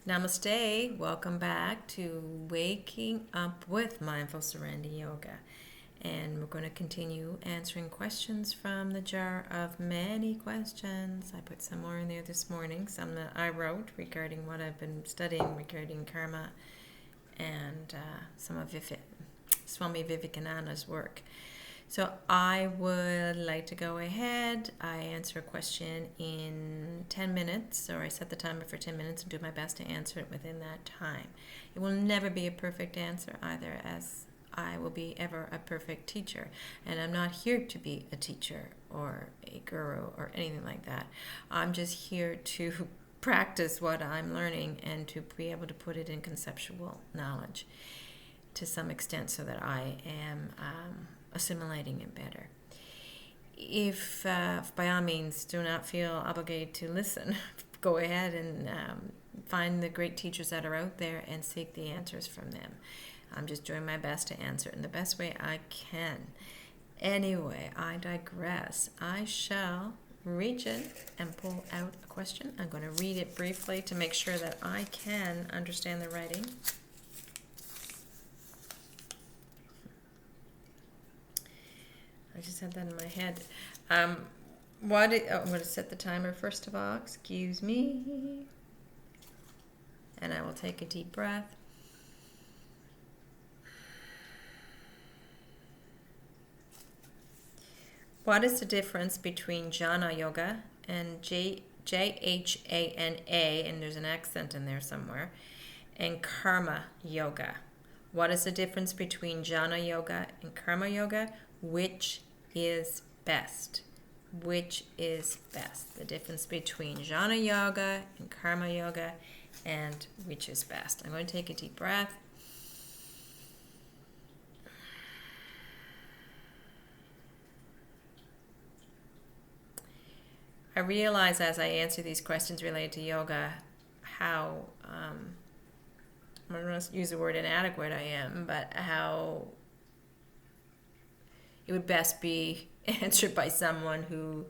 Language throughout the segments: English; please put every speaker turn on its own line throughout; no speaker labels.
Namaste. Welcome back to Waking Up with Mindful Surrender Yoga. And we're going to continue answering questions from the jar of many questions. I put some more in there this morning, some that I wrote regarding what I've been studying regarding karma and some of Swami Vivekananda's work. So I would like to go ahead. I answer a question in 10 minutes, or I set the timer for 10 minutes and do my best to answer it within that time. It will never be a perfect answer either, as I will be ever a perfect teacher. And I'm not here to be a teacher or a guru or anything like that. I'm just here to practice what I'm learning and to be able to put it in conceptual knowledge to some extent so that I am assimilating it better. If by all means do not feel obligated to listen, go ahead and find the great teachers that are out there and seek the answers from them. I'm just doing my best to answer it in the best way I can. Anyway, I digress. I shall reach in and pull out a question. I'm going to read it briefly to make sure that I can understand the writing. I just had that in my head. I'm going to set the timer first of all. Excuse me. And I will take a deep breath. What is the difference between Jnana Yoga and Jhana, and there's an accent in there somewhere, and Karma Yoga? What is the difference between Jnana Yoga and Karma Yoga? Which is best? Which is best? The difference between Jnana Yoga and Karma Yoga, and which is best? I'm going to take a deep breath. I realize as I answer these questions related to yoga how, I'm going to use the word inadequate I am, but how it would best be answered by someone who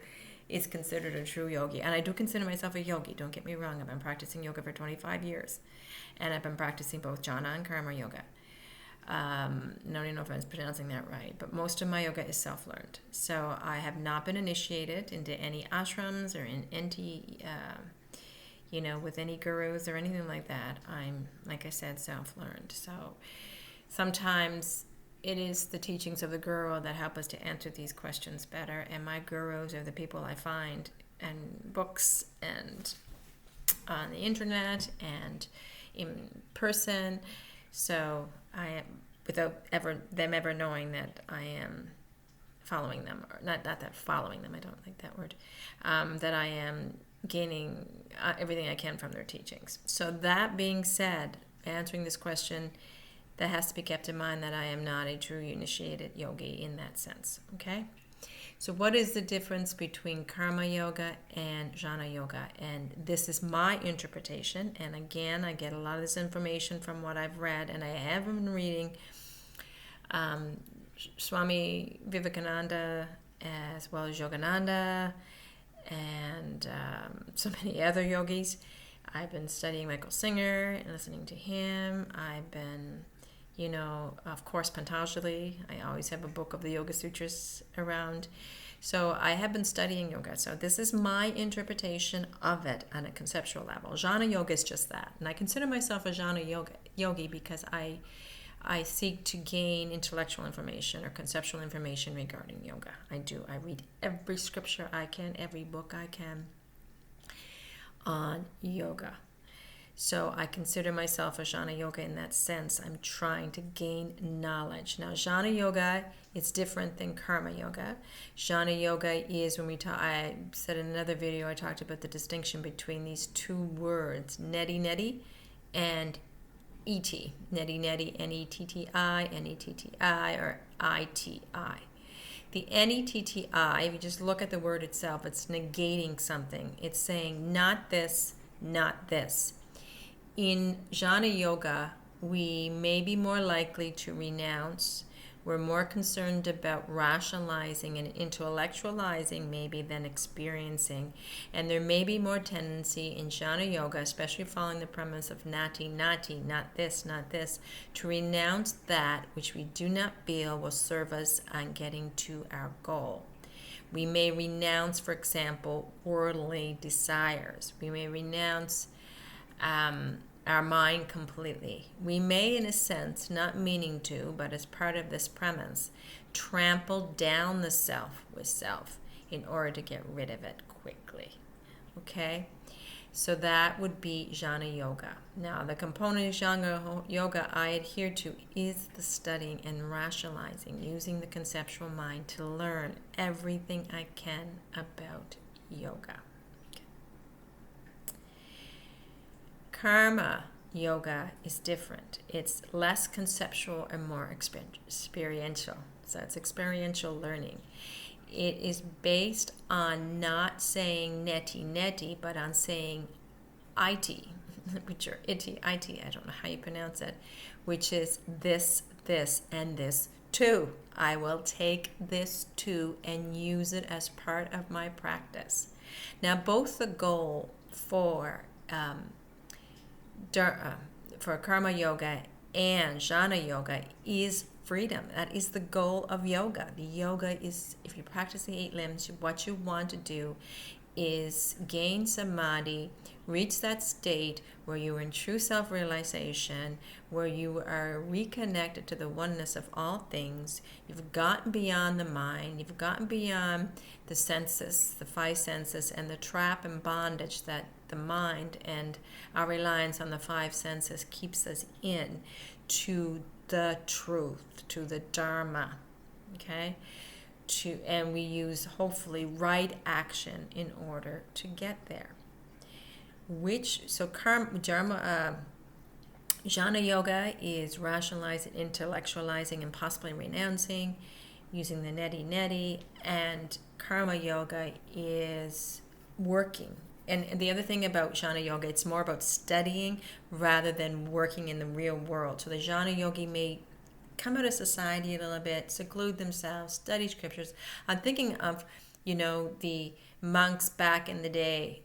is considered a true yogi. And I do consider myself a yogi, don't get me wrong. I've been practicing yoga for 25 years. And I've been practicing both jhana and karma yoga. I don't even know if I was pronouncing that right, but most of my yoga is self-learned. So I have not been initiated into any ashrams or in any, with any gurus or anything like that. I'm, like I said, self-learned. So sometimes it is the teachings of the guru that help us to answer these questions better, and my gurus are the people I find in books and on the internet and in person. So I am, without them ever knowing that I am following them, or not that following them, I don't like that word, that I am gaining everything I can from their teachings. So that being said, answering this question, that has to be kept in mind that I am not a true initiated yogi in that sense, okay? So what is the difference between karma yoga and jnana yoga? And this is my interpretation. And again, I get a lot of this information from what I've read, and I have been reading Swami Vivekananda as well as Yogananda and so many other yogis. I've been studying Michael Singer and listening to him. I've been, of course, Patanjali. I always have a book of the Yoga Sutras around. So I have been studying yoga. So this is my interpretation of it on a conceptual level. Jnana yoga is just that. And I consider myself a jnana yogi because I seek to gain intellectual information or conceptual information regarding yoga. I do. I read every scripture I can, every book I can on yoga. So I consider myself a jnana yoga in that sense. I'm trying to gain knowledge. Now, jnana yoga is different than karma yoga. Jnana yoga is when I said in another video, I talked about the distinction between these two words, neti and eti. Neti, N-E-T-T-I, N-E-T-T-I, or I-T-I. The N-E-T-T-I, if you just look at the word itself, it's negating something. It's saying not this, not this. In jnana yoga, we may be more likely to renounce, We're more concerned about rationalizing and intellectualizing maybe than experiencing. And there may be more tendency in Jnana Yoga, especially following the premise of Nati, Nati, not this, to renounce that which we do not feel will serve us on getting to our goal. We may renounce, for example, worldly desires. We may renounce our mind completely. We may, in a sense, not meaning to, but as part of this premise, trample down the self with self in order to get rid of it quickly. Okay? So that would be Jnana Yoga. Now, the component of Jnana Yoga I adhere to is the studying and rationalizing, using the conceptual mind to learn everything I can about yoga. Okay. Karma Yoga is different. It's less conceptual and more experiential. So it's experiential learning. It is based on not saying neti neti, but on saying iti, which are iti, I don't know how you pronounce it, which is this, and this too. I will take this too and use it as part of my practice. Now, both the goal for Karma Yoga and Jnana Yoga is freedom. That is the goal of yoga. The yoga is, if you practice the 8 limbs, what you want to do is gain samadhi, reach that state where you are in true self-realization, where you are reconnected to the oneness of all things. You've gotten beyond the mind, you've gotten beyond the senses, the 5 senses, and the trap and bondage that the mind and our reliance on the 5 senses keeps us in, to the truth, to the Dharma, okay? And we use, hopefully, right action in order to get there. Jnana Yoga is rationalizing, intellectualizing, and possibly renouncing, using the neti neti, and Karma Yoga is working. And the other thing about Jnana Yoga, it's more about studying rather than working in the real world. So the Jnana Yogi may come out of society a little bit, seclude themselves, study scriptures. I'm thinking of, the monks back in the day,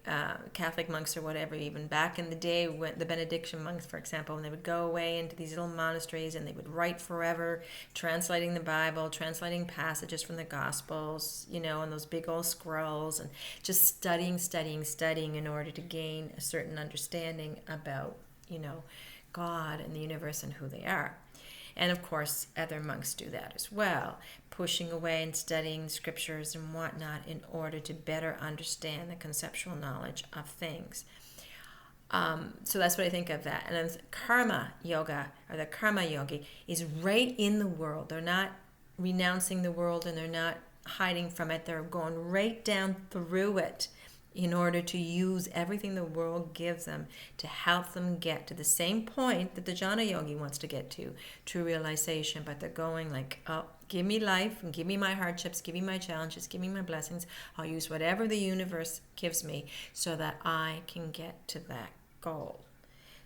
Catholic monks or whatever, even back in the day, when the Benediction monks, for example, when they would go away into these little monasteries and they would write forever, translating the Bible, translating passages from the Gospels, on those big old scrolls, and just studying in order to gain a certain understanding about, God and the universe and who they are. And of course, other monks do that as well, pushing away and studying scriptures and whatnot in order to better understand the conceptual knowledge of things. So that's what I think of that. And then Karma Yoga, or the Karma Yogi, is right in the world. They're not renouncing the world and they're not hiding from it. They're going right down through it in order to use everything the world gives them to help them get to the same point that the Jnana Yogi wants to get to, true realization. But they're going like, oh, give me life and give me my hardships, give me my challenges, give me my blessings. I'll use whatever the universe gives me so that I can get to that goal.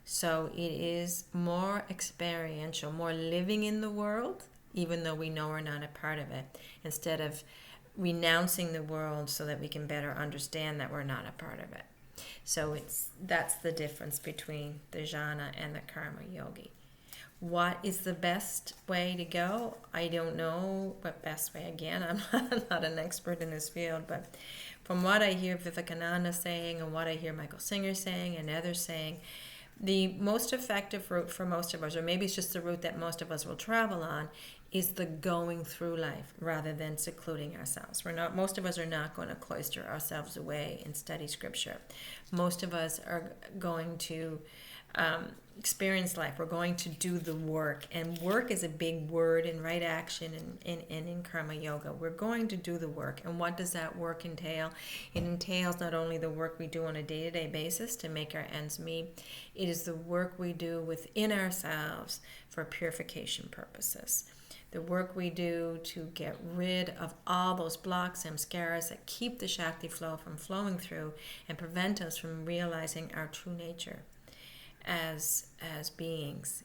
So it is more experiential, more living in the world, even though we know we're not a part of it, instead of renouncing the world so that we can better understand that we're not a part of it. So that's the difference between the Jnana and the Karma Yogi. What is the best way to go? I don't know what best way. Again, I'm not an expert in this field, but from what I hear Vivekananda saying and what I hear Michael Singer saying and others saying, the most effective route for most of us, or maybe it's just the route that most of us will travel on, is the going through life rather than secluding ourselves. Most of us are not going to cloister ourselves away and study scripture. Most of us are going to experience life. We're going to do the work. And work is a big word in right action and in Karma Yoga. We're going to do the work. And what does that work entail? It entails not only the work we do on a day-to-day basis to make our ends meet, it is the work we do within ourselves for purification purposes. The work we do to get rid of all those blocks, samskaras that keep the Shakti flow from flowing through and prevent us from realizing our true nature as beings,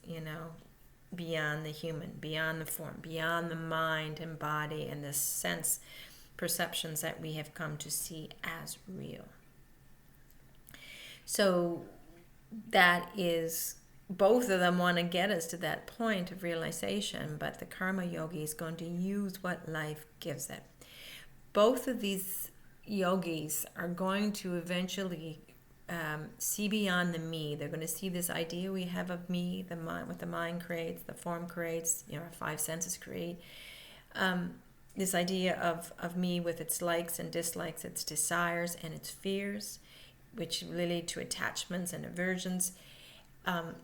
beyond the human, beyond the form, beyond the mind and body and the sense perceptions that we have come to see as real. So that is, both of them want to get us to that point of realization, but the karma yogi is going to use what life gives it. Both of these yogis are going to eventually see beyond the me. They're going to see this idea we have of me, the mind, what the mind creates, the form creates, our five senses create. This idea of me with its likes and dislikes, its desires and its fears, which relate to attachments and aversions.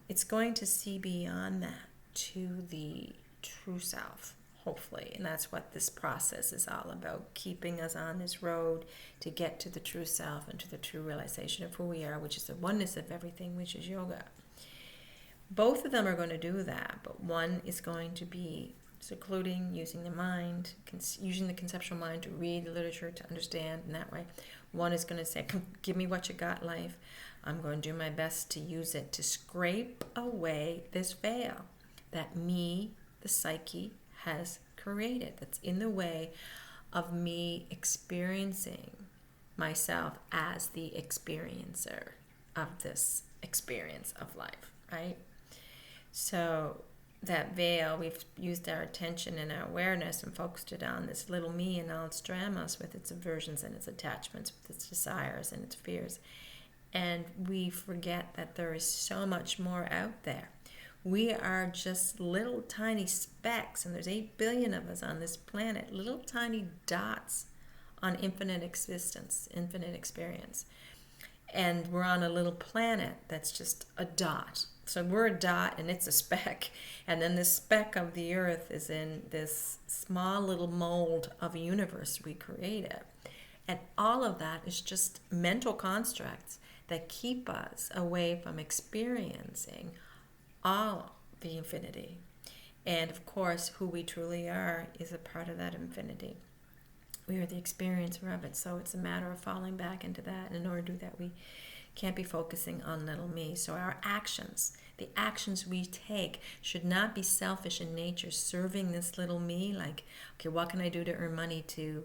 It's going to see beyond that to the true self, hopefully. And that's what this process is all about, keeping us on this road to get to the true self and to the true realization of who we are, which is the oneness of everything, which is yoga. Both of them are going to do that, but one is going to be secluding, using the mind, using the conceptual mind to read the literature, to understand in that way. One is going to say, "Come, give me what you got, life. I'm going to do my best to use it to scrape away this veil that me, the psyche, has created, that's in the way of me experiencing myself as the experiencer of this experience of life," right? So that veil, we've used our attention and our awareness and focused it on this little me and all its dramas with its aversions and its attachments, with its desires and its fears. And we forget that there is so much more out there. We are just little tiny specks, and there's 8 billion of us on this planet, little tiny dots on infinite existence, infinite experience. And we're on a little planet that's just a dot. So we're a dot and it's a speck. And then this speck of the earth is in this small little mold of a universe we created. And all of that is just mental constructs that keep us away from experiencing all the infinity. And of course, who we truly are is a part of that infinity. We are the experiencer of it, so it's a matter of falling back into that. And in order to do that, we can't be focusing on little me. So our actions, the actions we take, should not be selfish in nature, serving this little me, like, okay, what can I do to earn money to,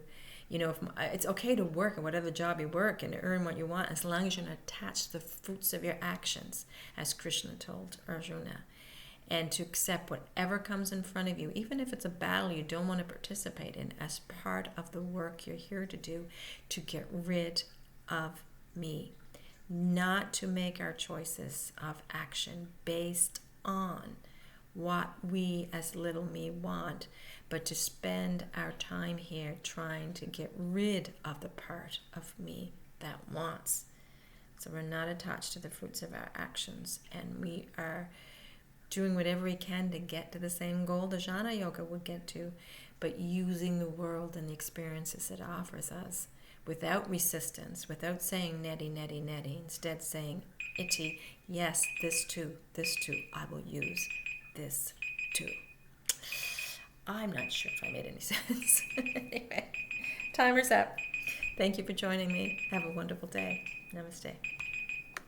it's okay to work at whatever job you work and to earn what you want, as long as you're not attached to the fruits of your actions, as Krishna told Arjuna. And to accept whatever comes in front of you, even if it's a battle you don't want to participate in, as part of the work you're here to do, to get rid of me. Not to make our choices of action based on what we as little me want, but to spend our time here trying to get rid of the part of me that wants. So we're not attached to the fruits of our actions, and we are doing whatever we can to get to the same goal the Jnana Yoga would get to, but using the world and the experiences it offers us without resistance, without saying neti, neti, neti, instead saying iti, yes, this too, I will use this too. I'm not sure if I made any sense. Anyway, timer's up. Thank you for joining me. Have a wonderful day. Namaste.